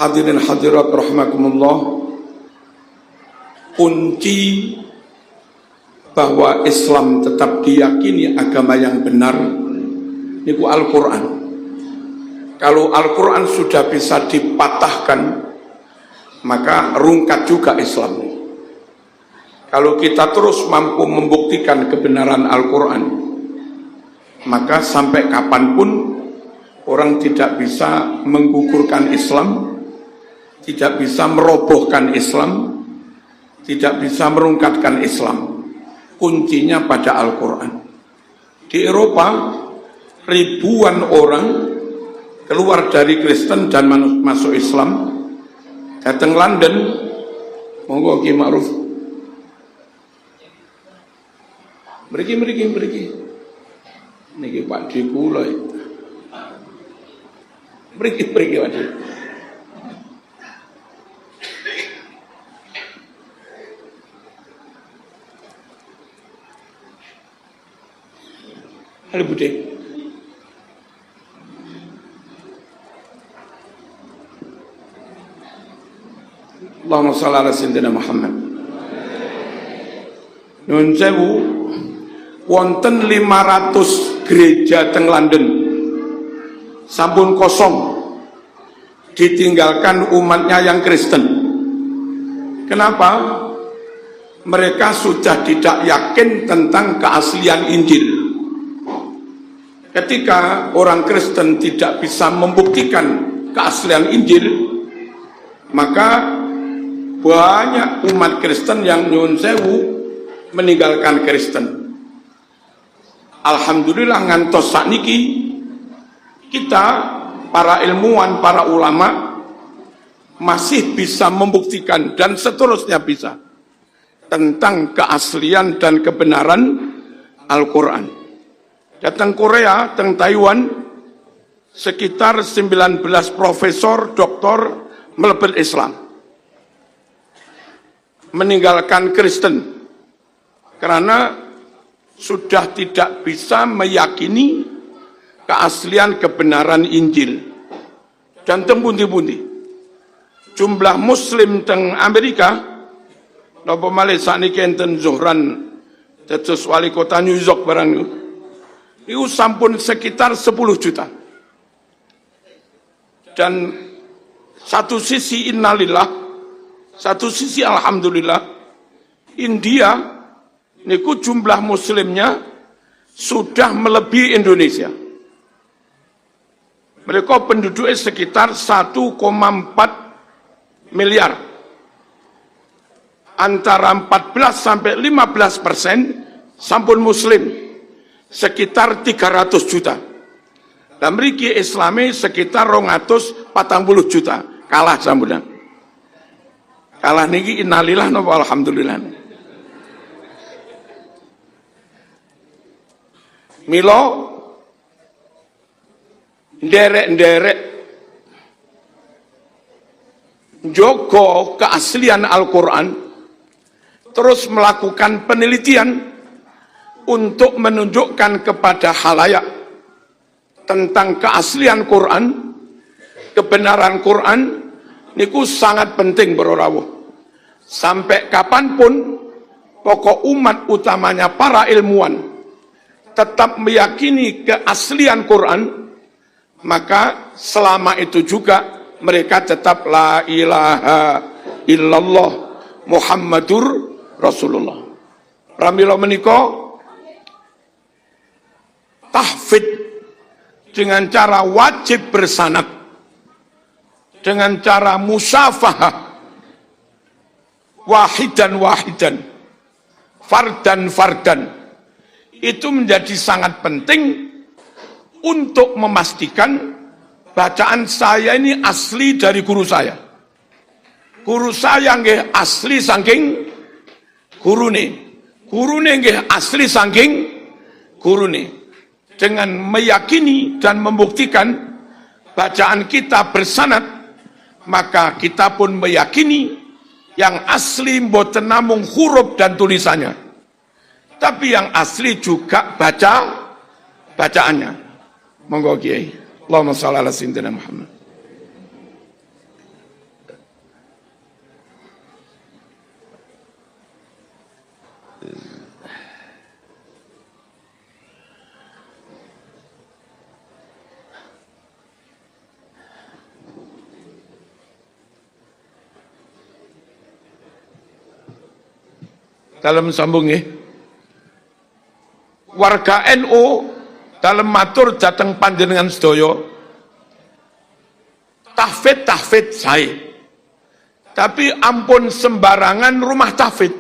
Hadirin hadirat rahimakumullah, kunci bahwa Islam tetap diyakini agama yang benar niku Al-Quran. Kalau Al-Quran sudah bisa dipatahkan, maka rungkat juga Islam. Kalau kita terus mampu membuktikan kebenaran Al-Quran, maka sampai kapanpun orang tidak bisa menggugurkan Islam, tidak bisa merobohkan Islam, tidak bisa merungkatkan Islam. Kuncinya pada Al-Quran. Di Eropa, ribuan orang keluar dari Kristen dan masuk Islam. Datang London, monggo Ki Ma'ruf. Mriki. Niki Pak Di kula. Mriki Pak Di. Halo Bude. Allahumma shalli ala sayyidina Muhammad. Nuwun sewu, wonten 500 gereja teng London sampun kosong, ditinggalkan umatnya yang Kristen. Kenapa? Mereka sudah tidak yakin tentang keaslian Injil. Ketika orang Kristen tidak bisa membuktikan keaslian Injil, maka banyak umat Kristen yang nyuwun sewu meninggalkan Kristen. Alhamdulillah ngantos sakniki kita para ilmuwan, para ulama masih bisa membuktikan dan seterusnya bisa tentang keaslian dan kebenaran Al-Quran. Datang Korea, datang Taiwan, sekitar 19 profesor, doktor melebet Islam, meninggalkan Kristen karena sudah tidak bisa meyakini keaslian kebenaran Injil. Dan tempundi-pundi jumlah Muslim teng Amerika, napa malih sakniki enten Zohran dados wali kota New York barang itu sampun sekitar 10 juta. Dan satu sisi innalillah, satu sisi alhamdulillah, India niku jumlah muslimnya sudah melebihi Indonesia. Mereka penduduknya sekitar 1,4 miliar. Antara 14 sampai 15% sampun muslim, sekitar 300 juta. Dan mriki Islami sekitar 240 juta. Kalah sampeyan. Kalah niki innalillah napa alhamdulillah. Milo nderek-nderek jogo keaslian Al-Quran, terus melakukan penelitian untuk menunjukkan kepada khalayak tentang keaslian Quran, kebenaran Quran, niku sangat penting bro-rawuh. Sampai kapanpun pokok umat utamanya para ilmuwan tetap meyakini keaslian Quran, maka selama itu juga mereka tetap la ilaha illallah Muhammadur Rasulullah. Pramila menika tahfidz dengan cara wajib bersanad, dengan cara musafahah, wahidan, fardan, itu menjadi sangat penting untuk memastikan bacaan saya ini asli dari guru saya. Guru saya nggih asli saking gurune nggih asli saking gurune. Dengan meyakini dan membuktikan bacaan kita bersanad, maka kita pun meyakini yang asli mboten namung huruf dan tulisannya, tapi yang asli juga bacaannya. Monggo Kiai. Allahumma shalli ala sayyidina Muhammad. Dalam sambung ya. Warga NU dalam matur datang panjenengan sedaya tahfidz saya. Tapi ampun sembarangan rumah tahfidz.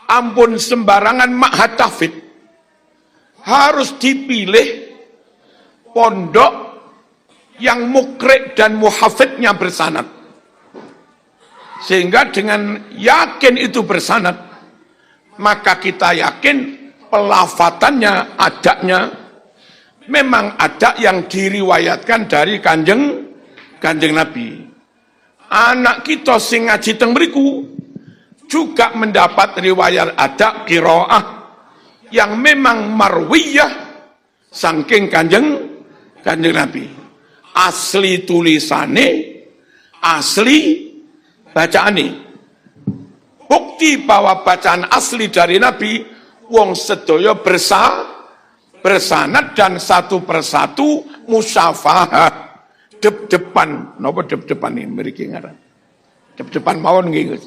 Ampun sembarangan ma'had tahfidz. Harus dipilih pondok yang mukrik dan muhafidnya bersanad. Sehingga dengan yakin itu bersanad, maka kita yakin pelafatannya, adaknya memang ada yang diriwayatkan dari kanjeng Nabi. Anak kita sing ngaji teng mriku juga mendapat riwayat adak qiraah yang memang marwiyah saking kanjeng Nabi. Asli tulisane, asli bacaane. Bukti bahwa bacaan asli dari Nabi, wong sedaya bersanad dan satu persatu musyafahah. Dep-depan, napa dep-depan ini mriki ngaran. Dep-depan mawon nggih.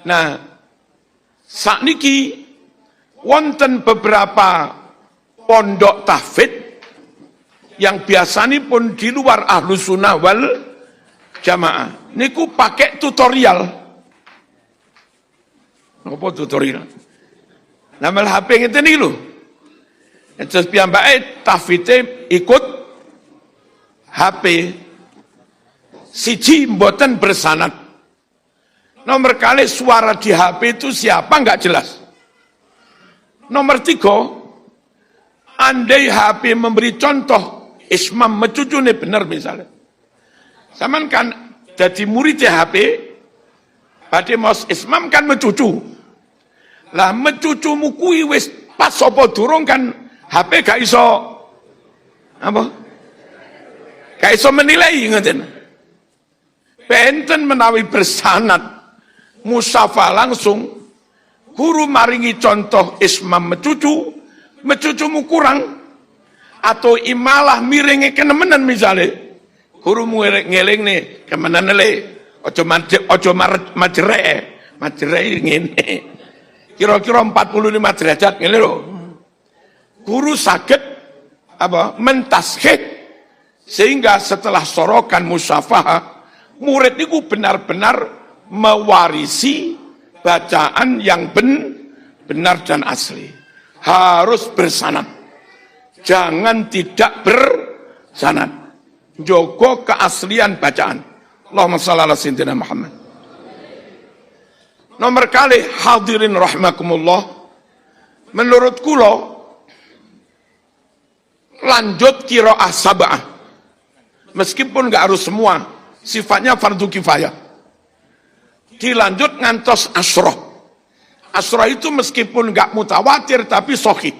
Nah, sakniki wonten beberapa pondok tahfidz yang biasanya pun di luar Ahlus Sunnah wal Jamaah. Niku pakai tutorial. Apa tutorial? Nama HP ngene iki lho. Terus piyambake tahfidze ikut HP. Siji mboten bersanad. Nomor kali suara di HP itu siapa nggak jelas. Nomor 3, andai HP memberi contoh ismam mecucune benar misalnya. Saman kan jadi murid HP, badhe mos ismam kan mecucu. Lah mecucumu kuwi wis pas sapa durung kan HP gak iso apa? Gak iso menilai ngoten. Benten menawi bersanad musafa langsung guru maringi contoh ismam mecucumu kurang atau imalah miringi kenemenan misalnya guru ngeling nih kemenan le ojo majere ngene kira-kira 45 derajat ngene lho. Guru sakit apa mentashih sehingga setelah sorokan musyafahah murid itu benar-benar mewarisi bacaan yang benar dan asli. Harus bersanad. Jangan tidak bersanad. Jogo keaslian bacaan. Allahumma shalli ala sayyidina Muhammad. Nomor kali hadirin rahimakumullah. Menurut kula lanjut qiraah sab'ah. Meskipun enggak harus semua, sifatnya fardu kifayah. Dilanjut ngantos asroh. Asroh itu meskipun enggak mutawatir tapi sahih.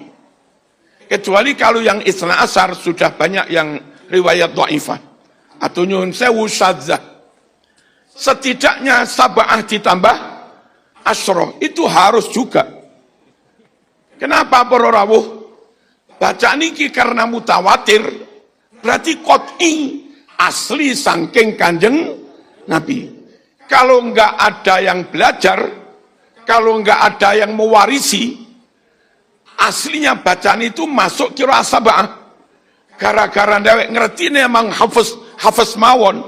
Kecuali kalau yang isna asar sudah banyak yang riwayat dhaifah atau nyun sewu syadzah. Setidaknya sab'ah ditambah asroh itu harus juga. Kenapa para rawuh? Bacaan ini karena mutawatir, berarti qot'i asli saking kanjeng Nabi. Kalau enggak ada yang belajar, kalau enggak ada yang mewarisi, aslinya bacaan itu masuk qiraah sab'ah. Gara-gara dewek ngerti ini emang hafaz mawon.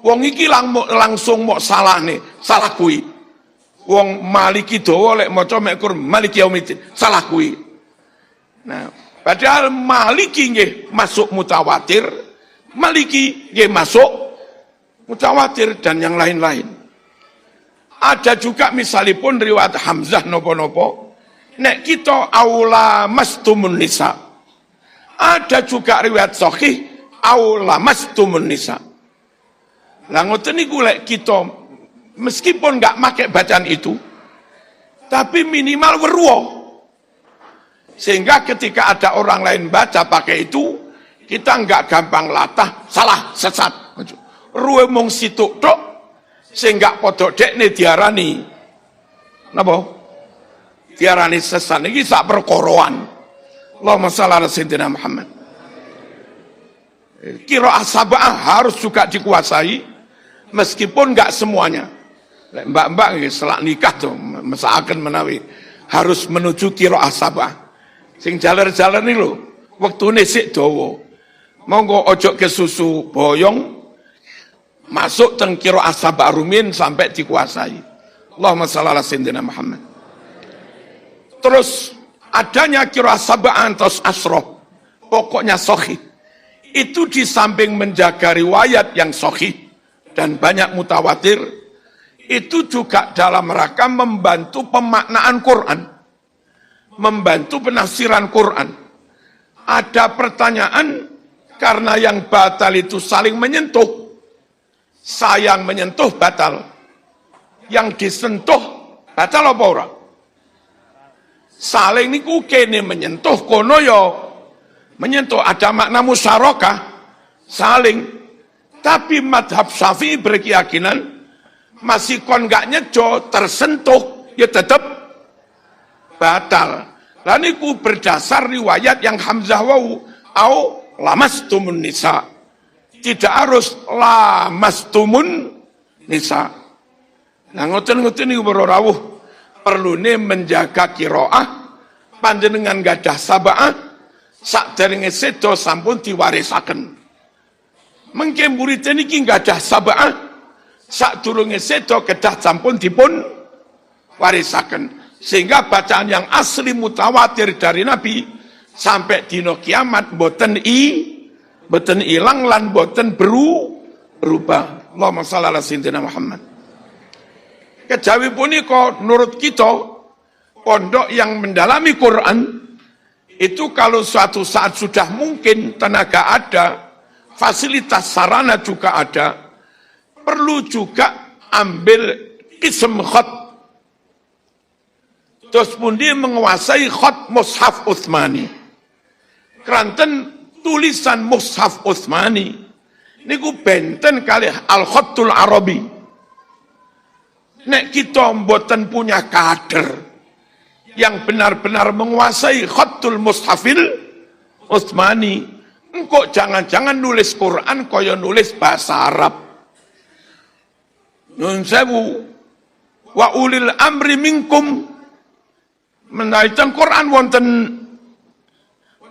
Wong iki langsung mau salah nih, salah kui. Wong Maliki dawa lek maca mekur Maliki yaumiddin, salah kui. Nah, padahal Maliki nggih masuk mutawatir, Maliki nggih masuk mutawatir dan yang lain-lain. Ada juga misalipun riwayat Hamzah nopo-nopo, nek kita aula mastumun nisa. Ada juga riwayat sahih aula mastumun nisa. Lah ngoten niku lek kita meskipun enggak pakai bacaan itu, tapi minimal weruh. Sehingga ketika ada orang lain baca pakai itu, kita enggak gampang latah, salah, sesat. Ruwe mung situk tok, sehingga podok dekne diarani napa? Diarani sesat iki sak perkoroan. Allahumma shalli ala sayyidina Muhammad. Qiraah sab'ah harus juga dikuasai meskipun enggak semuanya. Mbak-mbak selak nikah tuh mesakaken menawi harus menuju qiraah sab'ah. Sing jaler-jaler nih lho, wektune sik dawa. Monggo ojo kesusu boyong masuk teng qiraah sab'ah rumin sampai dikuasai. Allahumma shalli ala sayyidina Muhammad. Terus adanya qiraah sab'ah atau asroh, pokoknya sahih. Itu di samping menjaga riwayat yang sahih dan banyak mutawatir, itu juga dalam rangka membantu pemaknaan Quran, membantu penafsiran Quran. Ada pertanyaan karena yang batal itu saling menyentuh, sayang menyentuh batal, yang disentuh batal apa ora? Saling niku kene menyentuh kono yo menyentuh, ada makna musyarakah saling. Tapi madhab Syafi'i berkeyakinan masih kon gak nyejo tersentuh ya tetap batal. Lah niku berdasar riwayat yang Hamzah wau au lamastumun nisa, tidak harus lamastumun nisa. Nah ngoten-ngoten niku para rawuh perlune menjaga qiraah panjenengan gadah sab'ah sakderenge sedo sampun diwarisaken. Mengke murid niki gadah sab'ah sadurunge sedo kedah sampun dipun warisaken. Sehingga bacaan yang asli mutawatir dari Nabi sampai dino kiamat boten ilang lan boten berubah. Allahumma shalli ala sayyidina Muhammad. Kejawi punika nurut kita pondok yang mendalami Quran itu kalau suatu saat sudah mungkin tenaga ada, fasilitas sarana juga ada, perlu juga ambil ism khat. Terus pun dia menguasai khat mushaf Utsmani. Keranten tulisan mushaf Utsmani niku benten kali al-khattul Arabi. Nek kita mboten punya kader yang benar-benar menguasai khattul mushafil Utsmani, engkau jangan-jangan nulis Quran kaya nulis bahasa Arab. Nun sewu wa ulil amri minkum, menaikkan Quran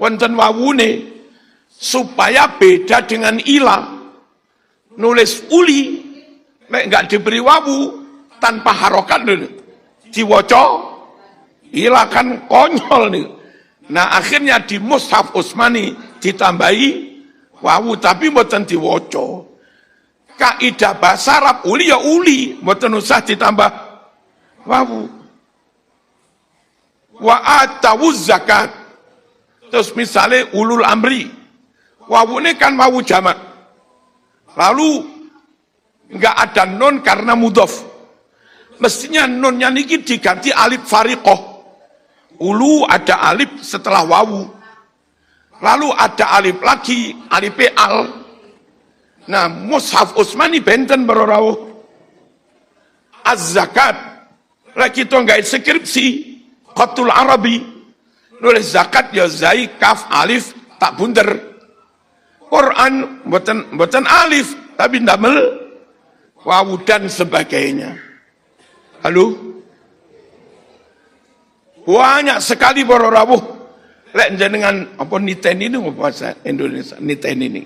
wonten wawune supaya beda dengan ila. Nulis uli nek enggak diberi wawu tanpa harokat dulu diwaca ila kan konyol nih. Nah akhirnya di mushaf Utsmani ditambahi wawu tapi mboten diwaca. Kaidah bahasa Arab uli ya uli, mboten usah ditambah wawu. Wa atawuz zakat. Terus misalnya ulul amri, wawune kan wawu jamak. Lalu enggak ada nun karena mudhof. Mestinya nunnya niki diganti alif fariqoh. Ulu ada alif setelah wawu. Lalu ada alif lagi, alif al. Nah, mushaf Utsmani benten berorawuh. Az-zakat. Lagi itu enggak skripsi. Khatul Arabi, nulis zakat ya zai kaf alif tak bunder. Quran mboten alif tapi ndamel wawu dan sebagainya. Halo, banyak sekali para rawuh lek jenengan apa niten ini bahasa Indonesia niten ini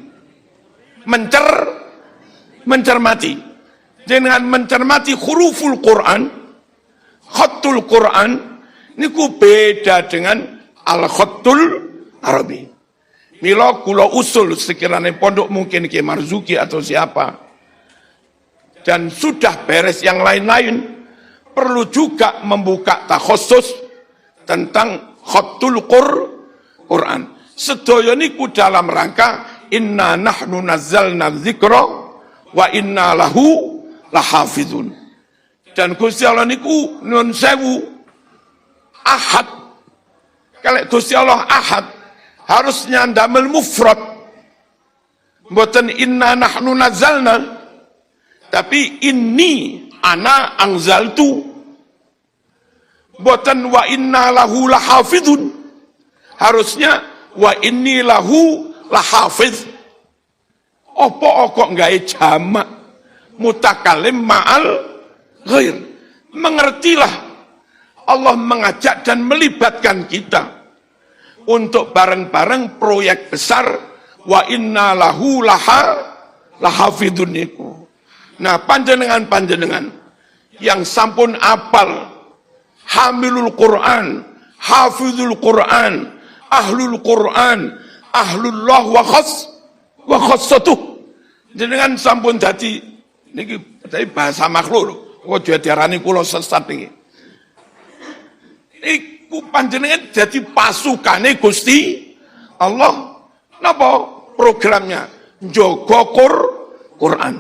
mencermati jenengan mencermati huruful Quran, khatul Quran niku beda dengan al-khattul Arabi. Mila kula usul sekiranya pondok mungkin Ki Marzuki atau siapa dan sudah beres yang lain-lain, perlu juga membuka takhusus tentang khattul Quran. Sedaya niku dalam rangka inna nahnu nazzalna dzikra wa inna lahu lahafizun. Dan Gusti Allah niku nun sewu ahad. Kalau Gusti Allah ahad harusnya ndamel mufrad. Mboten inna nahnu nazzalna. Tapi ini ana angzaltu. Boten wa inna lahu lahafidun. Harusnya wa inni lahu lahafidh. Apa kok gawe jamak mutakalim ma'al ghair. Mengertilah Allah mengajak dan melibatkan kita untuk bareng-bareng proyek besar wa inna lahu lahafidun niku. Nah, panjenengan yang sampun apal hamilul Quran, hafizul Quran, ahlul Quran, ahlullah wa khassatuh. Jenengan sampun dadi niki bahasa makhluk kok diarani kula sesat niki. Iku panjenengan jadi pasukane Gusti Allah. Napa programnya? Njogo Quran,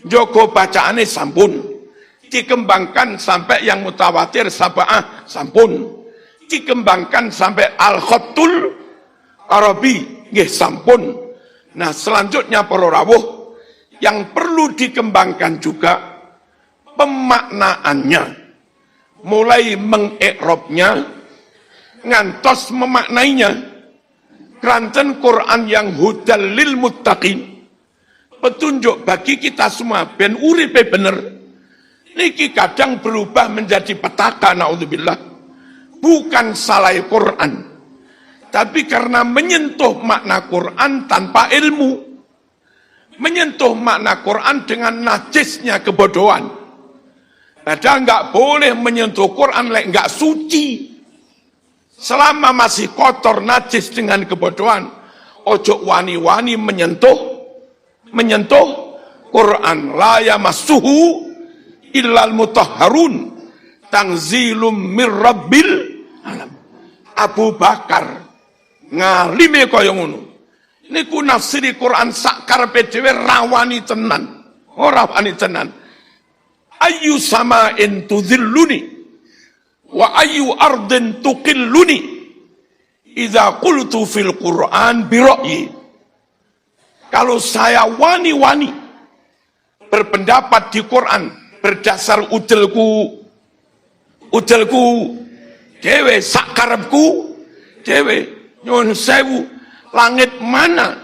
njogo bacaane sampun, dikembangkan sampai yang mutawatir sab'ah sampun, dikembangkan sampai al-khattul arabi nggih sampun. Nah, selanjutnya para rawuh yang perlu dikembangkan juga pemaknaannya. Mulai mengikrabnya ngantos memaknainya. Keranten Quran yang hudal lil muttaqin, petunjuk bagi kita semua ben uripe bener. Niki kadang berubah menjadi petaka, naudzubillah. Bukan salah Quran, tapi karena menyentuh makna Quran tanpa ilmu, menyentuh makna Quran dengan najisnya kebodohan. Padahal nggak boleh menyentuh Quran nggak suci. Selama masih kotor najis dengan kebodohan, ojo wani-wani menyentuh Quran. La yamassuhu illal mutahharun tanzilum mir rabbil alam. Abu Bakar ngalime kaya ngono. Niku nafsiri Quran sak karepe dhewe rawani tenan. Ora wani tenan. Ayu sama'in tudhilluni wa ayu ardin tuqilluni idza qultu fil Quran bi ra'yi. Kalau saya wani-wani berpendapat di Quran berdasar udelku dhewe sak karepku dhewe, nyuwun sewu, langit mana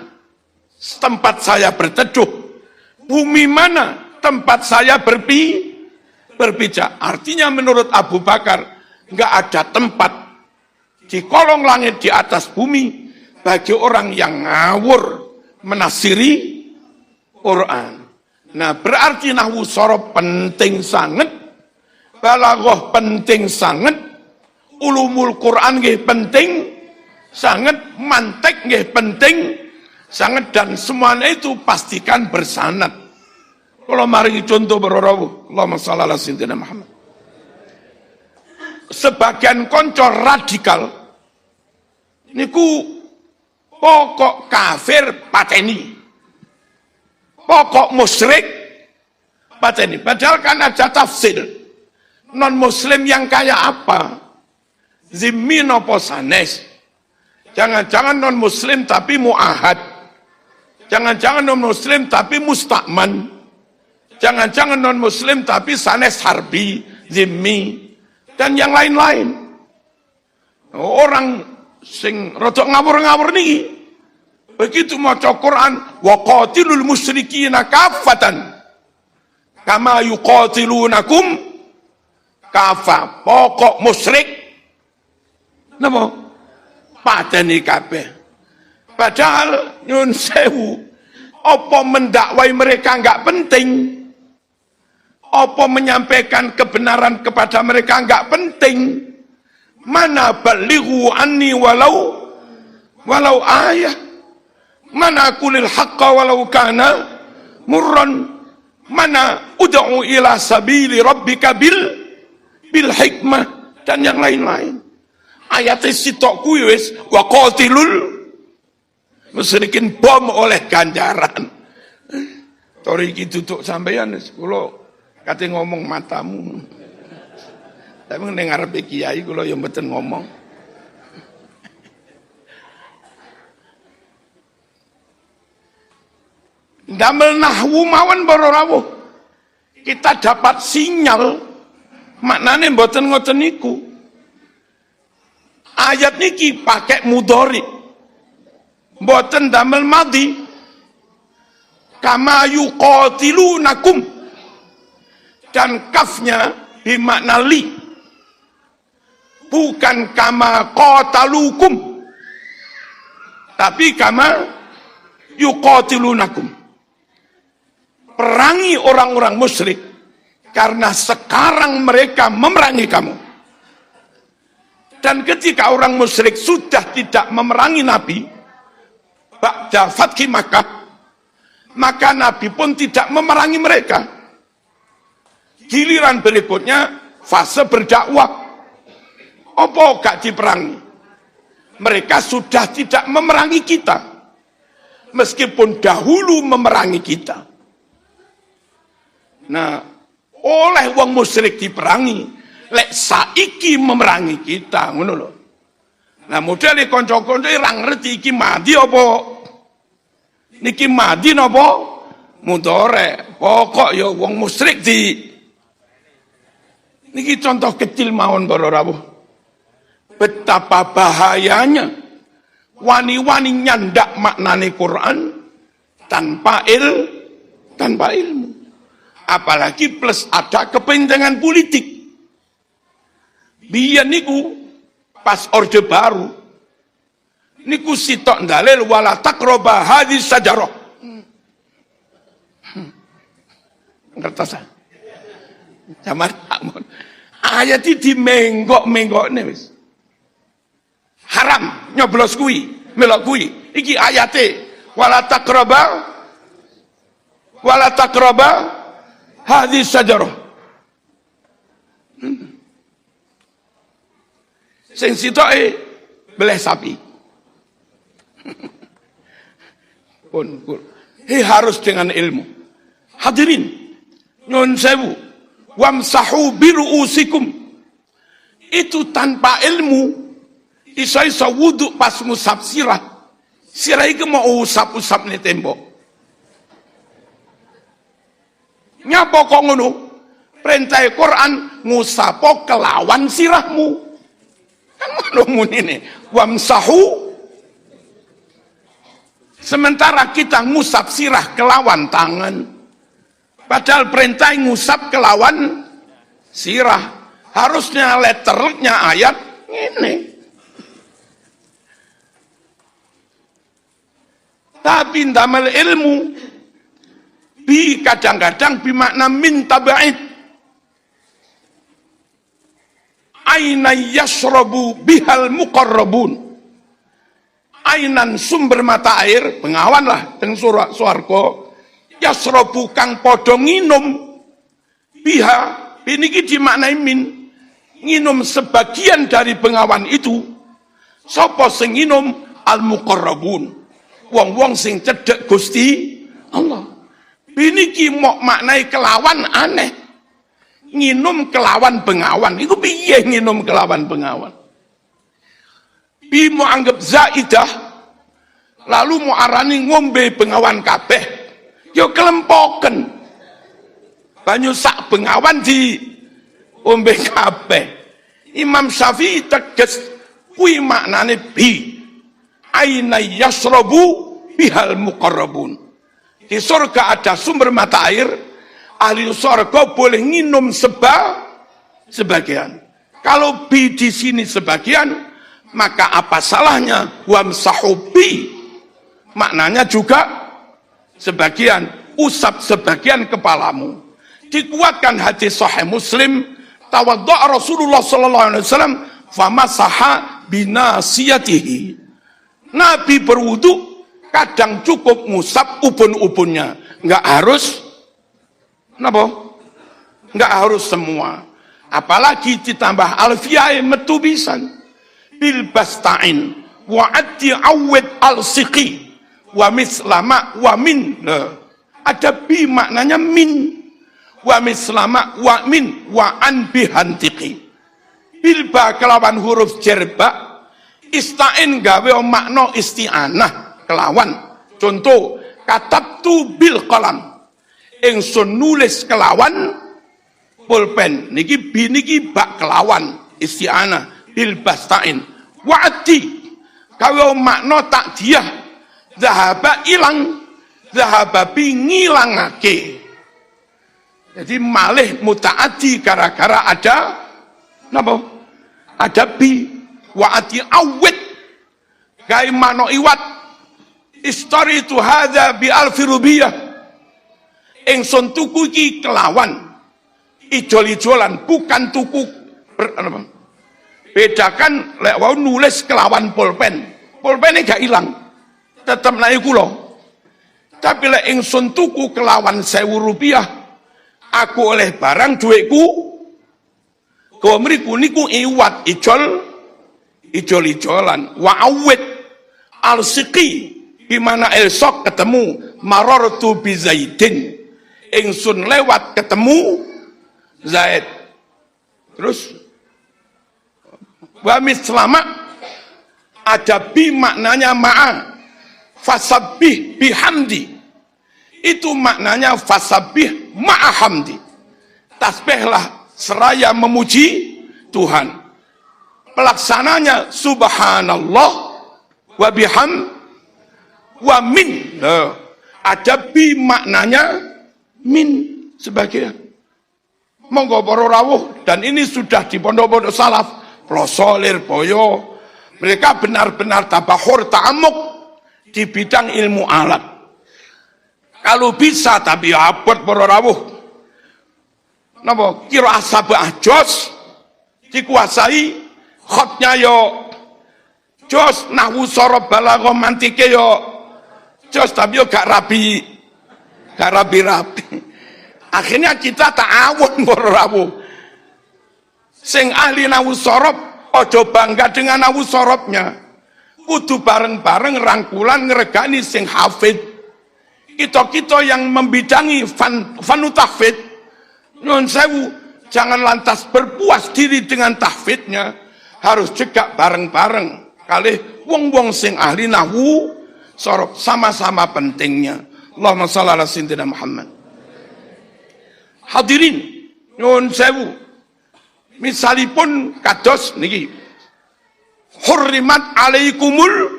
tempat saya berteduh, bumi mana tempat saya berpijak. Artinya menurut Abu Bakar nggak ada tempat di kolong langit di atas bumi bagi orang yang ngawur menafsiri Quran. Nah, berarti nahwu sorof penting sangat, balaghah penting sangat, ulumul Quran nggih penting sangat, mantek nggih penting sangat, dan semuanya itu pastikan bersanad. Kalau mari contoh berarawu, Allahumma shalli ala sayyidina Muhammad. Sebagian konco radikal niku pokok kafir pateni, pokok musyrik pateni. Padahal kan ada tafsir. Non muslim yang kayak apa? Zimmi nopo sanes. Jangan-jangan non muslim tapi muahad. Jangan-jangan non muslim tapi mustakman. Jangan-jangan non muslim tapi sanes harbi, zimmi, dan yang lain-lain. Orang sing rodok ngawur-ngawur nih, begitu maca Quran, wa qatilul musyrikina kaffatan kama yuqatilunakum kafa. Pokok musyrik napa? Pateni kabeh. Padahal nyun sewu, apa mendakwai mereka enggak penting? Apa menyampaikan kebenaran kepada mereka enggak penting? Mana balighu anni walau ayah. Mana kulil haqqa walau kana murran. Mana ud'u ila sabili rabbika bil hikmah, dan yang lain-lain. Ayatnya sitok kuwi wis wa qatilul musyrikin bom oleh ganjaran. Tori iki duduk sampeyan kula kate ngomong matamu. Tapi ning ngarepe kiai kula ya mboten ngomong. Damel nahwu mawon para rawuh. kita dapat sinyal maknane mboten ngoten niku. Ayat niki pakai mudhari, mboten damel madhi. Kama yuqatilunakum, dan kafnya bimakna li, bukan kama qatalukum, tapi kama yuqatilunakum. Perangi orang-orang musyrik karena sekarang mereka memerangi kamu. Dan ketika orang musyrik sudah tidak memerangi Nabi ba'da fathi Makkah, maka Nabi pun tidak memerangi mereka. Giliran berikutnya fase berdakwah, apa gak diperangi? Mereka sudah tidak memerangi kita, meskipun dahulu memerangi kita. Nah, oleh wong musyrik diperangi, lek saiki memerangi kita, ngono lho. Nah, modele kanca-kanca ora ngerti iki mati apa niki mati napa mudhari. Pokok ya wong musyrik di niki contoh kecil mawon para rawuh. Betapa bahayanya wani-wani nyandak maknane Quran tanpa ilmu. Apalagi plus ada kepentingan politik. Biyen niku pas Orde Baru niku sitok dalil wala taqraba hadis sajarah. Ngertos zaman ayat iki dimenggok-menggokne wis. Haram nyoblos kuwi, melok kuwi. Iki ayate wala taqraba hadis sajarah. Sing sitoke beleh sapi. Pun harus dengan ilmu. Hadirin, nyun sewu, wamsahu biruusikum. Itu tanpa ilmu, iso-iso wudhu pas ngusap sirah. Sirah itu mau usap-usap nih tembok. Nyapa kok ngono? Perintah Quran ngusapo kelawan sirahmu. Kan ngono munine. Wamsahu. Sementara kita ngusap sirah kelawan tangan. Padahal perintah ngusap kelawan sirah. Harusnya letternya ayat ini. Tapi ndamel ilmu bi kadang-kadang bimakna min taba'id. Aina yashrabu bihal muqarrabun. Ainan sumber mata air, pengawan lah teng swarga. Yashrabu kang padha nginum biha, biniki dimaknai min. Nginum sebagian dari pengawan itu. Sapa sing nginum? Al muqarrabun. Wong-wong sing cedhek Gusti Allah. Biniki mok maknai kelawan aneh. Nginum kelawan pengawan. Iku piye nginum kelawan pengawan? Bi mau anggap zaidah, lalu mau arani ngombe pengawan kabeh. Yo kelempoken. Banyu sak pengawan di ombe kabeh. Imam Syafi'i teges kuwi maknane bi. Aina yasrabu bihal muqarrabun. Di surga ada sumber mata air, ahli surga boleh nginum sebagian. Kalau bi di sini sebagian, maka apa salahnya wamsahu bi? Maknanya juga sebagian, usap sebagian kepalamu. Dikuatkan hadis sahih Muslim, tawaddu'a Rasulullah sallallahu alaihi wasallam famasaha binasiyatihi. Nabi berwudu kadang cukup ngusap ubun-ubunnya, nggak harus, napa? Nggak harus semua. Apalagi ditambah alfiyah metu pisan. Bil basta'in wa ati awid al-siqi wa mislama wa min. Ada bi maknanya min. Wa mislama wa min wa an bihantiqi. Bil ba kelawan huruf jerba. Ista'in gawe makna isti'anah kelawan. Contoh, katabtu bil qalam. Ingsun nulis kelawan pulpen niki biniki bak kelawan isti'anah bil bastain wa'di kalau makna takdiyah zahaba ilang zahaba bi ngilangake. Jadi malih mutaaddi gara-gara ada napa? Ada bi wa'di awid gai mano iwat istori tu hadza bi alfi rubiyah ingsun tuku iki kelawan ijol-ijolan bukan tuku bedakan lek wau nulis kelawan pulpen pulpene gak ilang tetep naik kula tapi lek ingsun tuku kelawan 1.000 rupiah aku oleh barang duitku kau mriku niku iwat ijol-ijolan wa awid al-siqi dimana esok ketemu marartu bi Zaidin ingsun lewat ketemu Zaid terus wa mislama ada bi maknanya ma'a fasabbih bihamdi itu maknanya fasabbih ma'a hamdi tasbihlah seraya memuji Tuhan pelaksananya subhanallah wa biham wa min ada bi maknanya min sebagai monggo para rawuh dan ini sudah di pondok-pondok salaf plosolir boyo mereka benar-benar tabahur ta'amuk di bidang ilmu alat kalau bisa tapi abot para rawuh napa kira asabah jos dikuasai khotnya yo jos nahwu sorob balaghah mantike yo jos tapi yo gak rabi akhirnya kita ta'awun berawu sing ahli nahwu sorob ojo bangga dengan nahwu sorobnya kudu bareng-bareng rangkulan ngeregani sing hafid kita yang membidangi fanu tahfid nyuwun sewu jangan lantas berpuas diri dengan tahfidnya harus cegak bareng-bareng kalih wong-wong sing ahli nahwu sorob sama-sama pentingnya. Allahumma shalli ala sayyidina Muhammad. Hadirin nyuwun sewu misalipun kados niki hurrimat alaikumul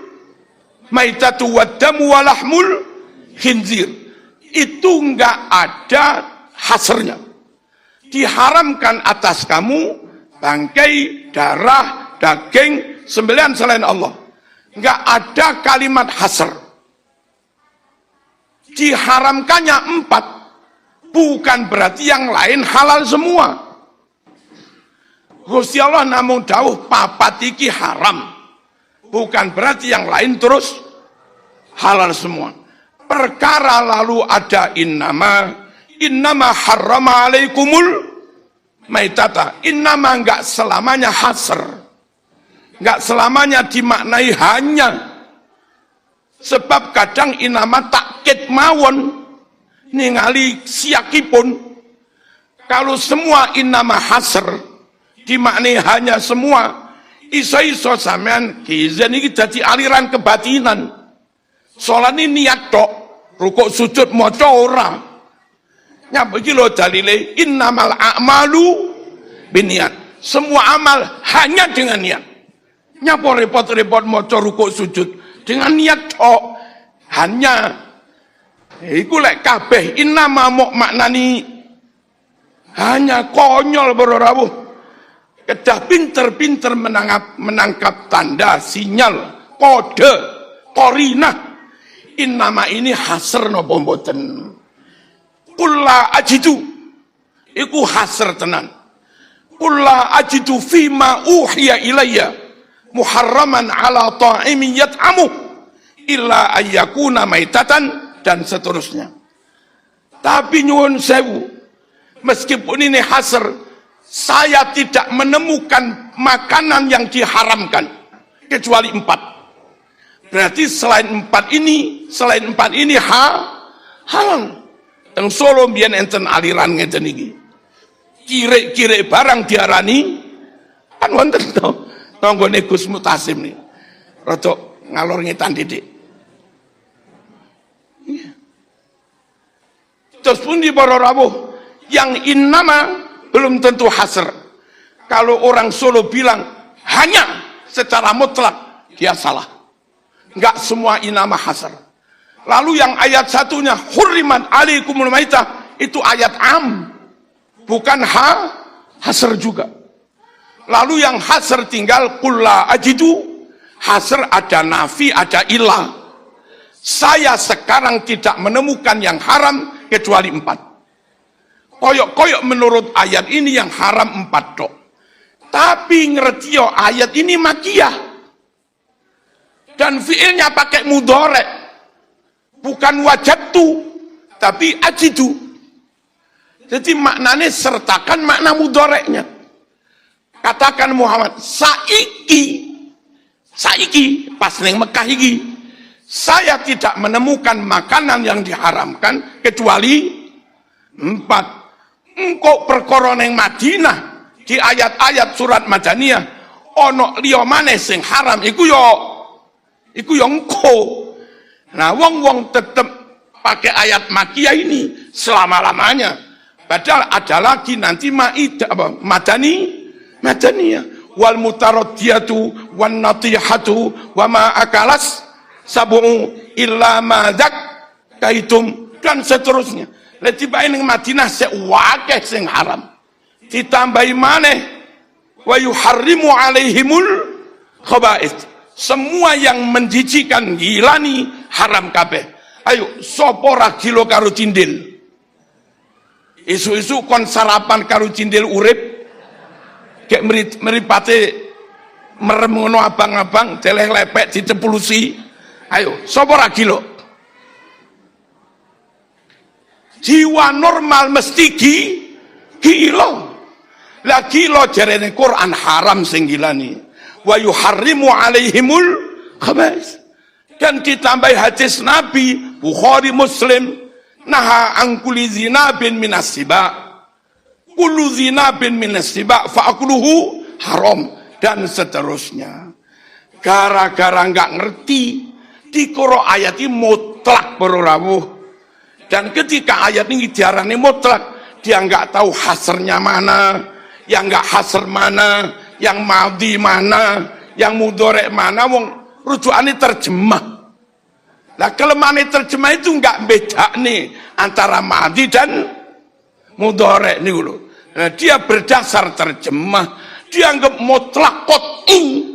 maitatu waddamu walahmul khinzir itu enggak ada hasrnya diharamkan atas kamu bangkai darah daging sembelihan selain Allah enggak ada kalimat hasr diharamkannya 4 bukan berarti yang lain halal semua. Gusti Allah namun dawuh papat iki haram. Bukan berarti yang lain terus halal semua. Perkara lalu ada innama harrama alaikumul maitata. Innama enggak selamanya hasr. Enggak selamanya dimaknai hanya. Sebab kadang innama takkid mawon ningali siakipun kalau semua innama hasr dimaknai hanya semua iso-iso sampean kizen iki dadi aliran kebatinan salat ini niat tok rukuk sujud maca ora nyapa iki lho dalile innamal a'malu binniat semua amal hanya dengan niat nyapa repot-repot maca rukuk sujud dengan niat tok hanya iku lek kabeh innama mok maknani hanya konyol berawu kedah pinter-pinter menangkap tanda sinyal kode korinah innama ini hasr napa mboten kulla ajidu iku hasr tenan kulla ajidu fima uhiya ilayya muharraman ala ta'imin yat'amu illa ayyakuna maitatan dan seterusnya. Tapi nyuwun sewu, meskipun ini hasr, saya tidak menemukan makanan yang diharamkan kecuali 4. Berarti selain 4 ini halal. Teng Solo mbiyen enten aliran ngeten iki. Kire-kire barang diarani kan wonten to. Tanggone Gus Mutasim nih. Rada ngalor ngetan didik. Terus pun di para rawuh yang innama belum tentu hasr. Kalau orang Solo bilang hanya secara mutlak, dia salah. Enggak semua inama hasr. Lalu yang ayat satunya hurriman alaikumul maitah, itu ayat am, bukan hasr juga. Lalu yang hasr tinggal kulla ajidu, hasr ada nafi, ada ilah. Saya sekarang tidak menemukan yang haram kecuali 4. Koyok-koyok menurut ayat ini yang haram 4 dok. Tapi ngerti yo ayat ini makiyah. Dan fiilnya pakai mudhari. Bukan wajadtu, tapi ajidu. Jadi maknanya sertakan makna mudhari'nya. Katakan Muhammad, saiki pas neng Mekah iki, saya tidak menemukan makanan yang diharamkan kecuali 4. Engkau perkara neng Madinah di ayat-ayat surat Madaniyah ono liya maneh sing haram iku yo engkau. Nah, wong tetep pakai ayat makiyah ini selama-lamanya. Padahal ada lagi nanti Madaniyah. Wal mutaradiyatu wan natihatu wa ma akalas sab'u illa ma kaitum dan seterusnya. Letiba ning Madinah sewakeh sing haram. Ditambahi maneh wa yuharrimu alaihimul khaba'ith. Semua yang menjijikan gilani haram kabeh. Ayo sapa ra gila karo cindil? Isu-isu kon sarapan karo cindil urip. Kayak meripate merem ngono abang-abang celeh lepek dicepulusi. Ayo sapa ra gila? Jiwa normal mesti gila. Lah gila jarene Quran haram sing gilani. Wa yuharrimu alaihimul khaba'is. Dan ditambahi hadis Nabi Bukhari Muslim, naha an kulli zinabin minas siba. Kullu zinabin minas siba fa'akuluhu haram dan seterusnya. Gara-gara enggak ngerti di Qur'an ayat ini mutlak berawuh. Dan ketika ayat ini diarani mutlak, dia enggak tahu hasrnya mana, yang enggak hasr mana, yang madhi mana, yang mudhari mana, wong rujukannya terjemah. Nah kelemahan terjemah itu enggak beda nih antara madhi dan mudhari nih dulu. Nah, dia berdasar terjemah, dia anggap mutlak qat'i.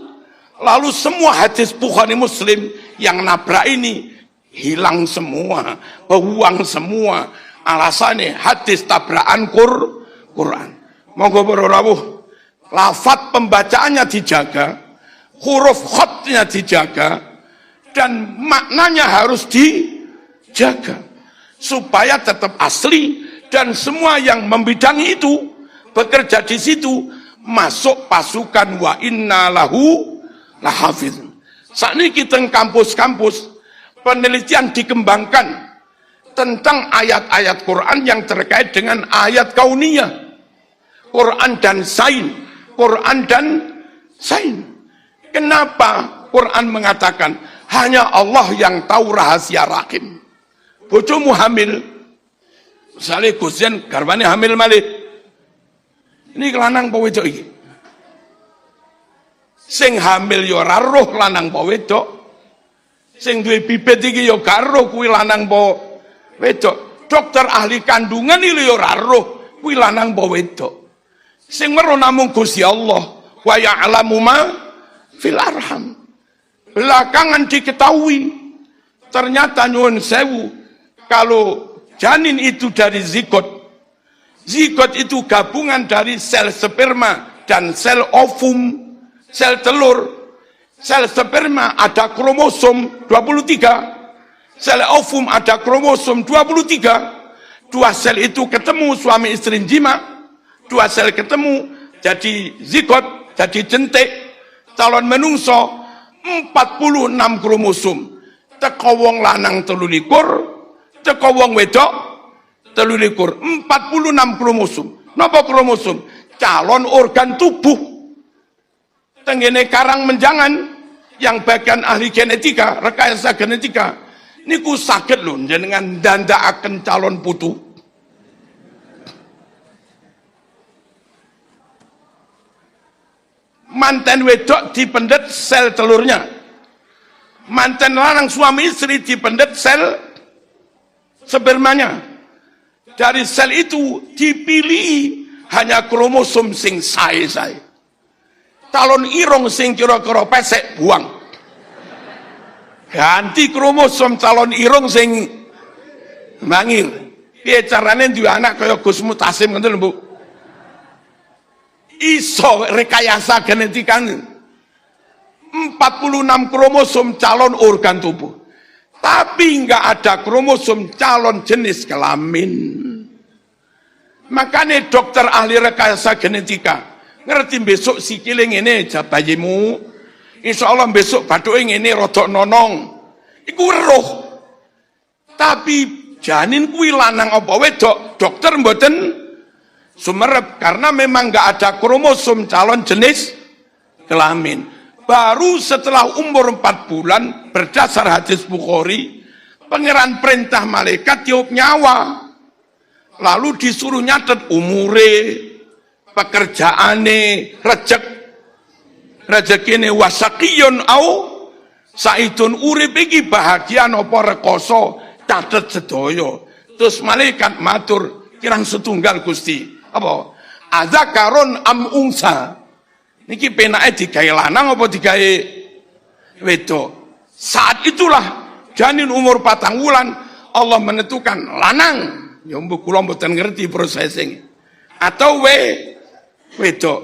Lalu semua hadis Bukhari Muslim yang nabrak ini hilang semua, buang semua. Alasannya hadis tabrakan Quran. Monggo berawuh, lafaz pembacaannya dijaga, huruf khatnya dijaga, dan maknanya harus dijaga supaya tetap asli. Dan semua yang membidangi itu bekerja di situ masuk pasukan wa inna lahu lahafiz. Saat ini kita kampus-kampus penelitian dikembangkan tentang ayat-ayat Quran yang terkait dengan ayat kauniyah, Quran dan sain, Quran dan sain. Kenapa Quran mengatakan hanya Allah yang tahu rahasia rahim? Bojomu hamil, misalnya Gusian garwane hamil malih. Ini lanang apa wedok iki? Sing hamil ya ora roh lanang apa wedok. Sing duwe bibit iki ya gak roh kuwi lanang apa wedok. Dokter ahli kandungan iki ya ora roh kuwi lanang apa wedok. Sing weruh namung Gusti Allah. Wa ya'lamu ma fil arham. Belakangan diketahui ternyata nyuwun sewu kalau janin itu dari zigot. Zigot itu gabungan dari sel sperma dan sel ovum, sel telur. Sel sperma ada kromosom 23, sel ovum ada kromosom 23. Dua sel itu ketemu suami istri jima, dua sel ketemu jadi zigot, jadi jentik, calon menungso 46 kromosom. Teko wong lanang 23, teko wong wedok 23, 46 kromosom. Napa kromosom? Calon organ tubuh. Tenggene karang menjangan yang bagian ahli genetika, rekayasa genetika, niku saged lho jenengan ndandakaken calon putu. manten wedok dipendet sel telurnya, manten lanang suami istri dipendet sel spermanya. Dari sel itu dipilih hanya kromosom sing sae-sae. Calon irung sing kira-kira pesek buang. Ganti kromosom calon irung sing mangir. Piye carane duwe anak kaya Gus Mutasim ngoten lho, Bu. Iso rekayasa genetika 46 kromosom calon organ tubuh. Tapi enggak ada kromosom calon jenis kelamin. Makanya dokter ahli rekayasa genetika ngerti besok sikile ngene bayimu, insya Allah besok bathuke ngene rodok nonong, iku weruh. Tapi janin kuwi lanang apa wedok, dokter mboten sumerep karena memang enggak ada kromosom calon jenis kelamin. Baru setelah umur 4 bulan berdasar hadis Bukhari, pangeran perintah malaikat tiup nyawa. Lalu disuruh nyatet umure, pekerjaane, rezekine wasakiyun au saidun urip iki bahagia napa rekoso catet sedaya. Terus malaikat matur, kirang setunggal Gusti. Apa? Azakarun am unsa? Niki penake digawe lanang apa digawe wedok? Saat itulah janin umur 4 wulan Allah menentukan lanang. Ya mbok kula mboten ngerti prosesing. Atau wedok.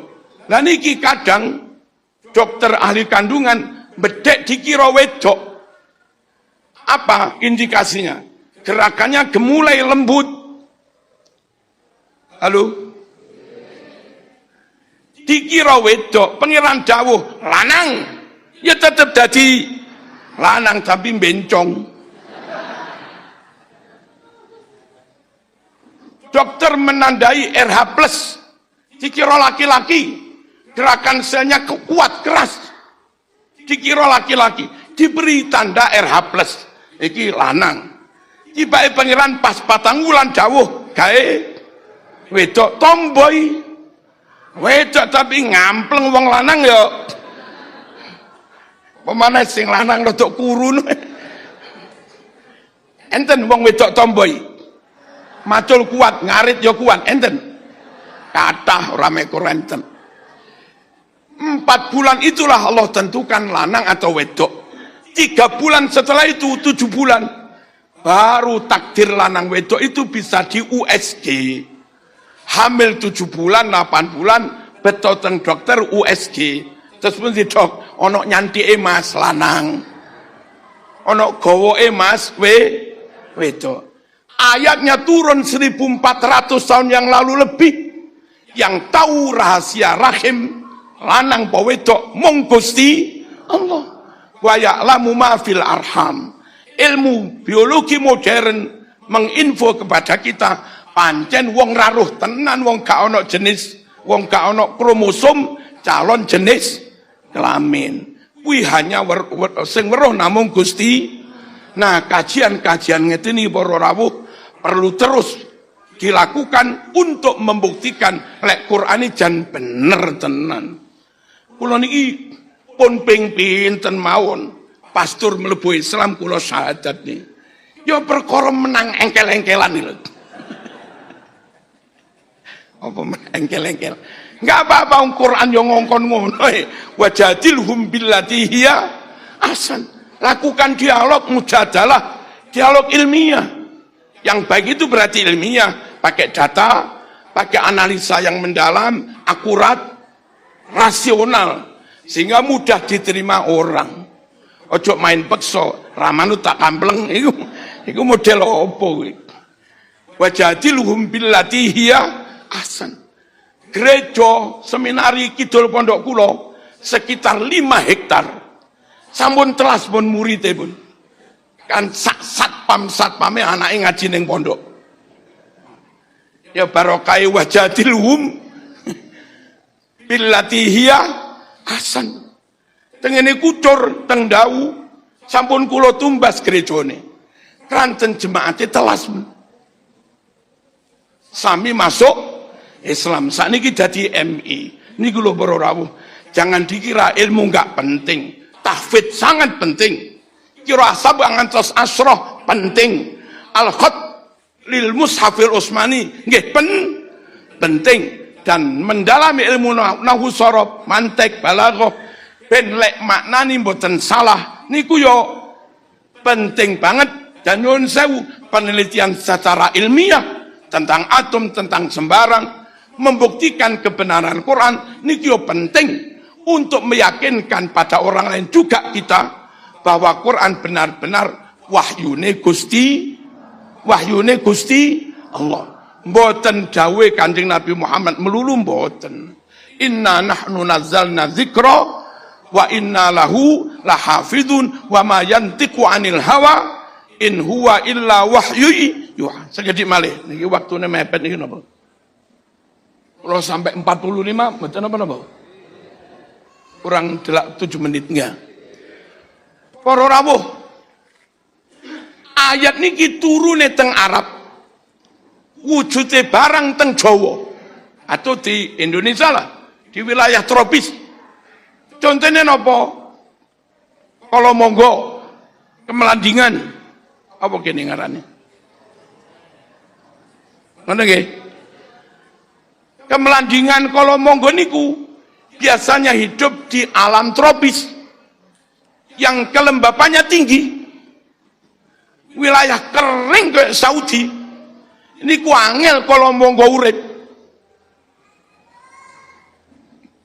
Lah niki kadang dokter ahli kandungan bedek dikira wedok. Apa indikasinya? Gerakannya gemulai lembut. Halo? Dikira wedok, pangeran dawuh lanang. Ya tetep dadi lanang tapi bencong. Dokter menandai RH+, dikira laki-laki, gerakan selnya kuat, keras, dikira laki-laki, diberi tanda RH+, iki lanang. Tiba pangeran pas 4 wulan dawuh, gawe wedok tomboy, wedok tapi ngampleng wong lanang ya, pemana sing lanang rodok kurun, enten wong wedok tomboy. Macul kuat, ngarit ya kuat, enten. Kathah ora mekur enten. 4 bulan itulah Allah tentukan lanang atau wedok. 3 bulan setelah itu 7 bulan baru takdir lanang wedok itu bisa di USG. Hamil 7 bulan, 8 bulan beto teng dokter USG. Terus pun si dok, ono nyantike Mas lanang. Ono gowoke Mas wedok. Ayatnya turun 1400 tahun yang lalu lebih. Yang tahu rahasia rahim lanang apa wedok mung Gusti Allah. Wa ya'lamu ma fil arham. Ilmu biologi modern menginfo kepada kita pancen wong raruh tenan wong gak ono jenis, wong gak ono kromosom calon jenis kelamin. Kuwi hanya sing weruh namung Gusti. Nah, kajian-kajian ngene para rawuh perlu terus dilakukan untuk membuktikan lek Qur'ani jan bener tenan. Kula niki pun ping pinten mawon pastur mlebu Islam kula syahadat nih. Ya perkara menang engkel-engkelan lho. Apa engkel-engkel? Enggak apa-apa Quran yo ngongkon ngono ae. Wajadilhum billati hiya ahsan. Lakukan dialog mujadalah, dialog ilmiah. Yang baik itu berarti ilmiah, pakai data, pakai analisa yang mendalam, akurat, rasional, sehingga mudah diterima orang. Ojo main pekso, ramanu tak kampleng, itu model opo. Wajadilhum billati hiya ahsan. Gereja seminari Kidul Pondok Kulo sekitar 5 hektar. Sampun telas pun muridé pun. Kan satpame anake ngaji ning pondok. Ya barokah wajadilhum billati hiya ahsan. Tengene kucur teng dawu sampun kula tumbas gerejane. Kranten jemaate telas. Sami masuk Islam. Sakniki dadi MI. Niku lho para rawuh. Jangan dikira ilmu enggak penting. Tahfidz sangat penting. Qiraah sab'a ngantos asroh penting. Al-khat lil mushafil Utsmani nggih penting. Dan mendalami ilmu nahwu sorof, mantek, balaghah ben lek maknani mboten salah niku yo penting banget. Dan nyuwun sewu penelitian secara ilmiah tentang atom, tentang sembarang membuktikan kebenaran Quran niki penting untuk meyakinkan pada orang lain juga kita bahwa Quran benar-benar wahyune Gusti Allah. Mboten dawuh Kanjeng Nabi Muhammad melulu mboten. Inna nahnu nazzalna dzikra wa inna lahu lahafidun wa ma yantiqu anil hawa in huwa illa wahyu yuha. Sekedhik malih niki waktune mepet niki napa? Kalau sampai 45 mboten napa-napa. Kurang 7 menit enggak. Para rawuh. Ayat niki turune teng Arab. Wujude barang teng Jawa atau di Indonesia lah, di wilayah tropis. Contohnya napa? Kalau monggo kemelandingan apa kene ngarane? Ngono nggih. Kemelandingan kalau monggo niku biasanya hidup di alam tropis yang kelembapannya tinggi. Wilayah kering kayak Saudi. Niku angel kalau monggo urip.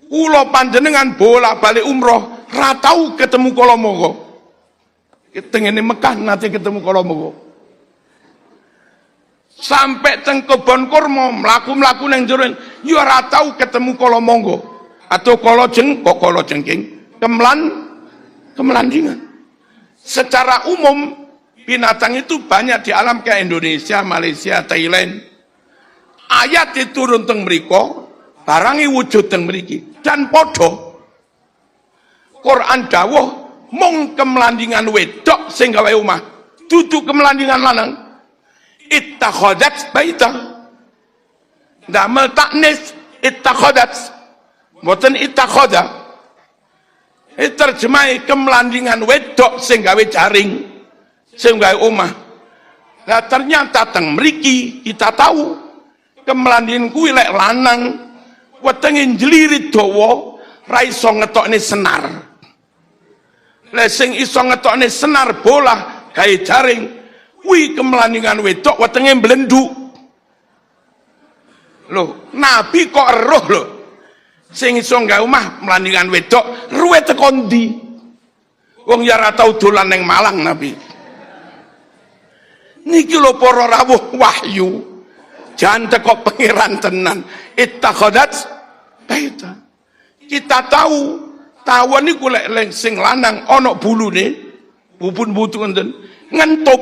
Kula panjenengan bolak-balik umroh, ra tau ketemu kala monggo. Tengene Mekah nate ketemu kala monggo. Sampai teng kebon kurma mlaku-mlaku nang jero yo ora tau ketemu kala monggo atau kala jengking, kemelandingan. Secara umum binatang itu banyak di alam kayak Indonesia, Malaysia, Thailand. Ayat diturun teng mriko, barangi wujud teng mriki dan podo. Quran dawuh mung kemelandingan wedok sing gawe omah, dudu kemelandingan lanang. Ittakhadat baita. Damel taknis ittakhadat. Mboten ittakhadha. Terjemah kemelandingan wedok sing gawe jaring, sing gawe omah. Lah ternyata teng mriki kita tahu kemelandingan kuwi lek lanang wetenge njlirit dawa ra iso ngetokne senar. Lek sing iso ngetokne senar bola gawe jaring kuwi kemelandingan wedok wetenge mblenduk. Loh, Nabi kok eruh lho. Sing iso gawe omah melandingan wedok ruwe teko ndi? Wong ya ora tau dolan ning Malang Nabi. Niki lho para rawuh wahyu. Jan teko pangeran tenan. Ittakhadat baita. Kita tahu tawon niku lek sing lanang ana bulune, bubun butu ngoten, ngentuk.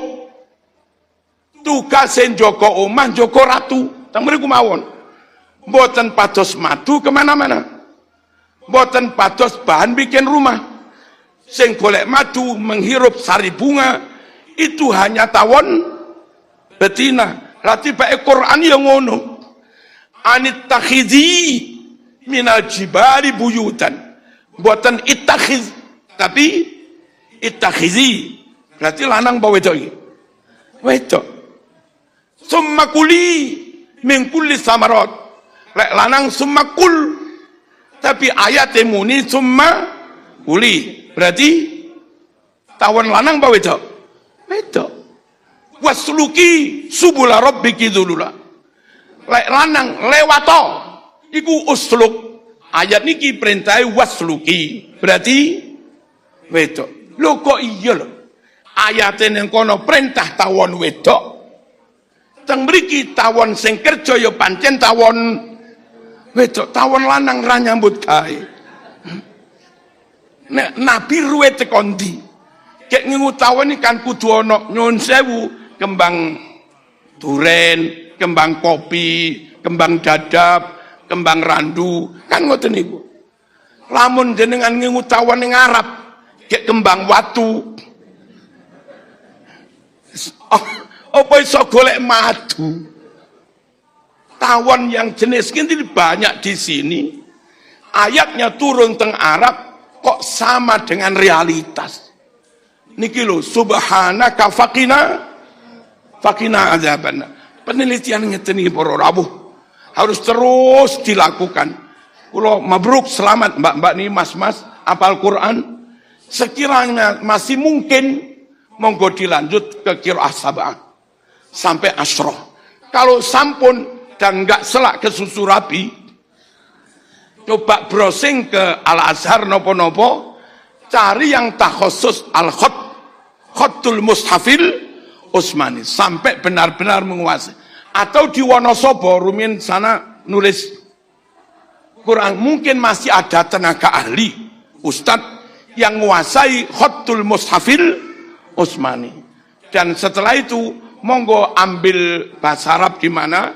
Tugas njaga omah, njaga ratu. Teng mriku mawon. Mboten pados madu kemana-mana. Mboten pados bahan bikin rumah. Sing golek madu, menghirup sari bunga, itu hanya tawon betina. Lah tibake Quran yang ngono. Anit takhizi minal jibali buyutan. Mboten ittakhiz, tapi ittakhizi. Berarti lanang apa wedok iki? Wedok. Summa kuli min kulli samarat. Lek lanang summa kul. Tapi ayat muni summa kuli. Berarti tawon lanang apa wedok? Wedok. Wasluki subula rabbiki dzulula. Lek lanang lewato iku usluk. Ayat niki perintahe wasluki. Berarti wedok. Lho kok iya lho. Ayate ning kono perintah tawon wedok. Teng mriki tawon sing kerja ya pancen tawon wedok, tawon lanang ra nyambut gawe. Nek Nabi ruwe teko ndi? Kek ngingu tawon iki kan kudu ana nyuwun sewu kembang duren, kembang kopi, kembang dadap, kembang randu, kan ngoten niku. Lamun jenengan ngingu tawon ning Arab, kek kembang watu. Apa iso golek madu? Tawon yang jenis ini banyak di sini. ayatnya turun teng Arab kok sama dengan realitas. Niki lho, subhanaka fakina azabanna. Penelitian ngeten iki para rawuh harus terus dilakukan. Kula mabruk, selamat mbak-mbak nih, mas-mas apal Quran. Sekiranya masih mungkin monggo dilanjut ke qiraah sab'ah sampai asyroh. Kalau sampun dan nggak selak ke susu rabi, coba browsing ke Al-Azhar nopo-nopo, cari yang takhusus al-khattul mushafil Utsmani sampai benar-benar menguasai. Atau di Wonosobo rumin sana nulis Quran, mungkin masih ada tenaga ahli ustadz yang menguasai khattul mushafil Utsmani. Dan setelah itu monggo ambil bahasa Arab di mana,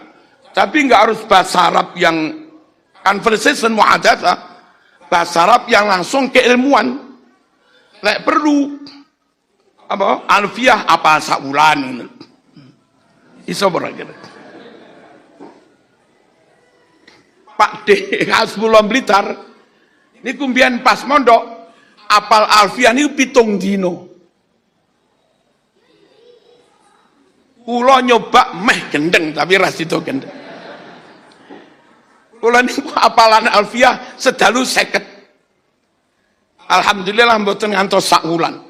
tapi nggak harus bahasa Arab yang conversation muhadatsah, bahasa Arab yang langsung keilmuan. Lek perlu apa alfiah apa saulan iso beragam. Pak D Hasbullah Blitar niku mbiyen pas mondok apal alfiah niku 7 dino. Kula nyoba meh gendeng tapi ras itu gendeng. Kula niku apalan alfiah sedalu 50. Alhamdulillah mboten ngantos sak wulan.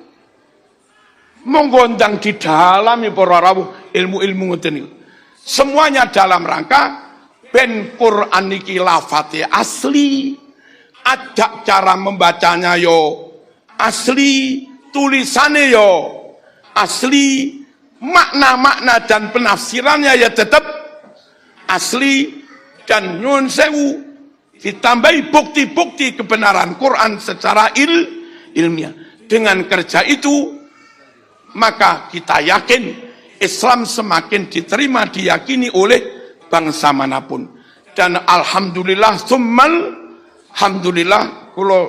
Monggo ndang didalami para rawuh ilmu-ilmu ngoten niku. Semuanya dalam rangka ben Quran niki lafate asli, ada cara membacanya yo asli, tulisannya yo asli, makna-makna dan penafsirannya ya tetap asli, dan nyun sewu ditambahi bukti-bukti kebenaran Quran secara ilmiah. Dengan kerja itu maka kita yakin Islam semakin diterima, diyakini oleh bangsa manapun. Dan alhamdulillah summal alhamdulillah, kula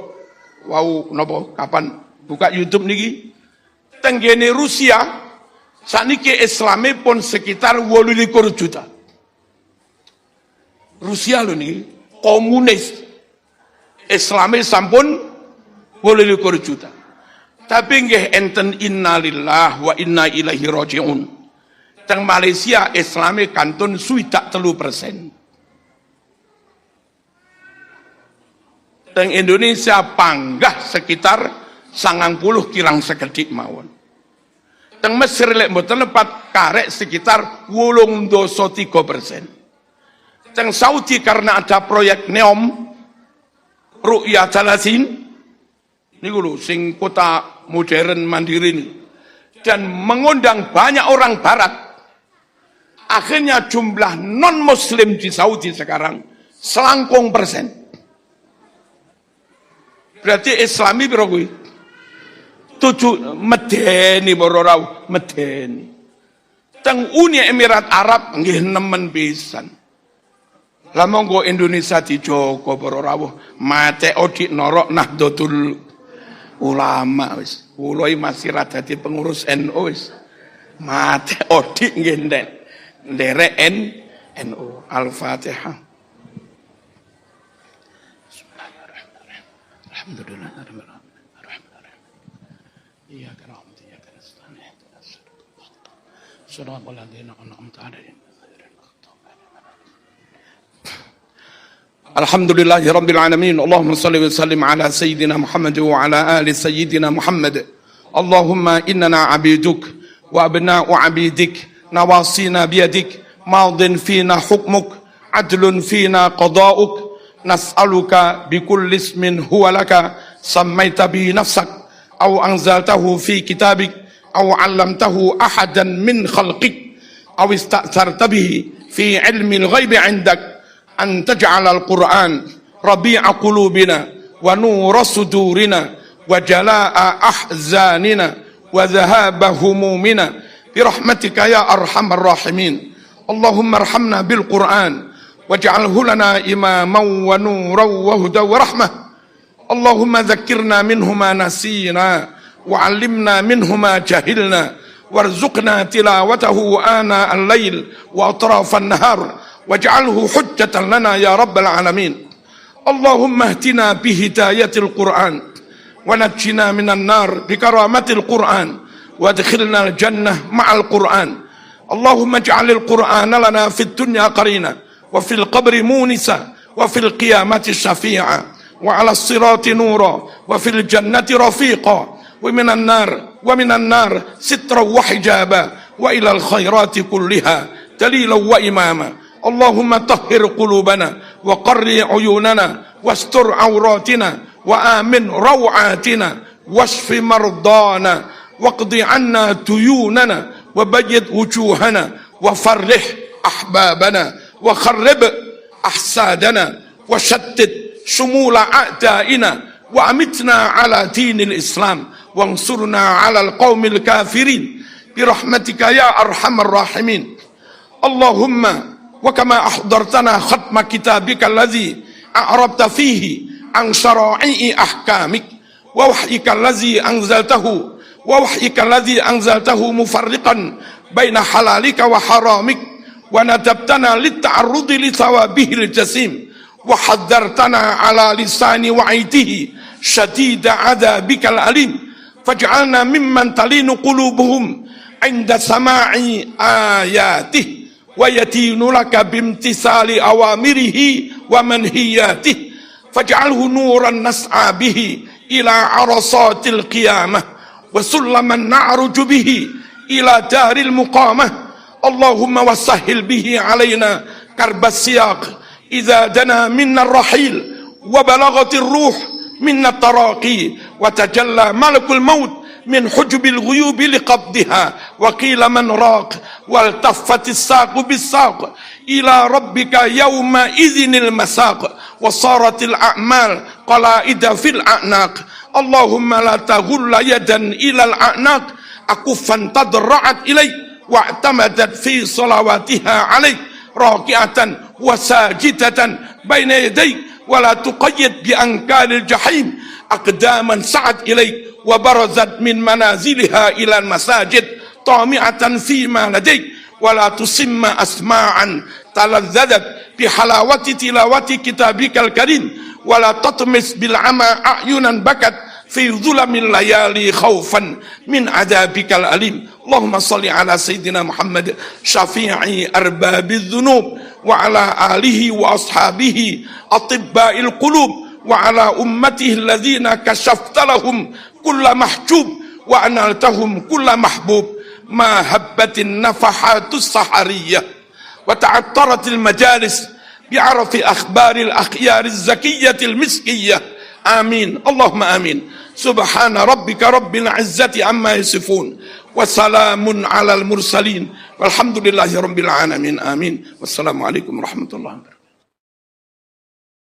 wau napa kapan buka YouTube niki tenggene Rusia saniki Islame pun sekitar 28 juta. Rusia lho niki komunis, Islame sampun 28 juta. Tapi nggih enten innalillah wa inna ilaihi rajiun. Teng Malaysia Islame kantun 3%. Teng Indonesia panggah sekitar 90 kirang sekedik mawon. Teng Mesir lek mboten lepat karek sekitar 83%. Teng Saudi karena ada proyek Neom Ru'ya Jalasin niku lho sing kota modern mandiri ini, dan mengundang banyak orang barat. Akhirnya jumlah non muslim di Saudi sekarang selangkung persen. Berarti Islami piro kuwi? 7 medeni bororau medeni. Teng Uni Emirat Arab nggih nemen pisan. Lah monggo Indonesia dijogo para rawuh, mate odik norok Nahdlatul Ulama wis. Kula masih rada dadi pengurus NU wis. Mate odik nggih nderek NU. Al-Fatihah. Bismillahirrahmanirrahim. Alhamdulillahirabbil alamin. Arrahmanirrahim. Iyyaka na'budu wa iyyaka nasta'in. Ihdinas siratal ladzina an'amta 'alaihim. Alhamdulillahirabbil alamin. Allahumma shalli wa sallim ala sayyidina Muhammad wa ala ali sayyidina Muhammad. Allahumma innana 'abiduk wa abna'u 'abidik, nawasina biyadik, madin fina hukmuk, adlun fina qada'uk. Nas'aluka bikulli ismin huwa laka sammaita bi nafsak aw anzaltahu fi kitabik aw 'allamtahu ahadan min khalqik aw ista'tharta bihi fi 'ilmi al-ghaibi 'indak an taj'alal Qur'an rabi'a qulubina wa nura sudurina wa jalaa'a ahzanina wa dhahaba humumina bi rahmatika ya arhamar rahimin. Allahumma arhamna bil Qur'an waj'alhu lana imaman wa nuran wa hudan wa rahmah. Allahumma dhakkirna minhu ma nasina wa 'allimna minhu ma jahilna warzuqna tilawatahu ana al-lail wa atrafan nahar waj'alhu hujjatan lana ya rabbal alamin. اللهم اهدنا بهداية القرآن ونجنا من النار بكرامة القرآن وادخلنا الجنة مع القرآن. اللهم اجعل القرآن لنا في الدنيا قرينا وفي القبر مونسا وفي القيامة شفيعا وعلى الصراط نورا وفي الجنة رفيقا ومن النار سترا وحجابا وإلى الخيرات كلها دليلا وإماما. اللهم طهر قلوبنا وقر عيوننا واستر عوراتنا وآمن روعاتنا واشف مرضانا واقض عنا ديوننا وبيض وجوهنا وفرح أحبابنا وخرب أحسادنا وشتت شمول أعدائنا وأمتنا على دين الإسلام وانصرنا على القوم الكافرين برحمتك يا أرحم الراحمين. اللهم وكما أحضرتنا ختم كتابك الذي أعربت فيه عن شرائع أحكامك ووحيك الذي أنزلته مفرقا بين حلالك وحرامك وندبتنا للتعرض لثوابه الجسيم وحذرتنا على لسان وعيده شديد عذابك الأليم فاجعلنا ممن تلين قلوبهم عند سماع آياته ويتين لك بامتثال أوامره ومنهياته فاجعله نورا نسعى به إلى عرصات القيامة وسلما نعرج به إلى دار المقامة. اللهم وسهل به علينا كرب السياق إذا دنا منا الرحيل وبلغت الروح منا التراقي وتجلى ملك الموت من حجب الغيوب لقبضها وقيل من راق والتفت الساق بالساق إلى ربك يومئذ المساق وصارت الأعمال قلائد في الأعناق. اللهم لا تغل يدا إلى الأعناق أكفا تضرعت إليك واعتمدت في صلواتها عليك راكعة وساجدة بين يديك ولا تقيد بأنكال الجحيم أقداما سعت إليك وبرزت من منازلها إلى المساجد طامعة فيما لديك ولا تسم أسماعا تلذذت بحلاوة تلاوة كتابك الكريم ولا تطمس بالعمى أعينا بكت في ظلم الليالي خوفا من عذابك الأليم. اللهم صل على سيدنا محمد شفيع أرباب الذنوب وعلى آله وأصحابه أطباء القلوب وعلى أمته الذين كشفت لهم كل محجوب وأنلتهم كل محبوب. ما هبت النفحات السحرية وتعطرت المجالس بعرف أخبار الأخيار الزكية المسكية. آمين اللهم آمين. سبحان ربك رب العزة عما يصفون وسلام على المرسلين والحمد لله رب العالمين. آمين والسلام عليكم ورحمة الله وبركاته.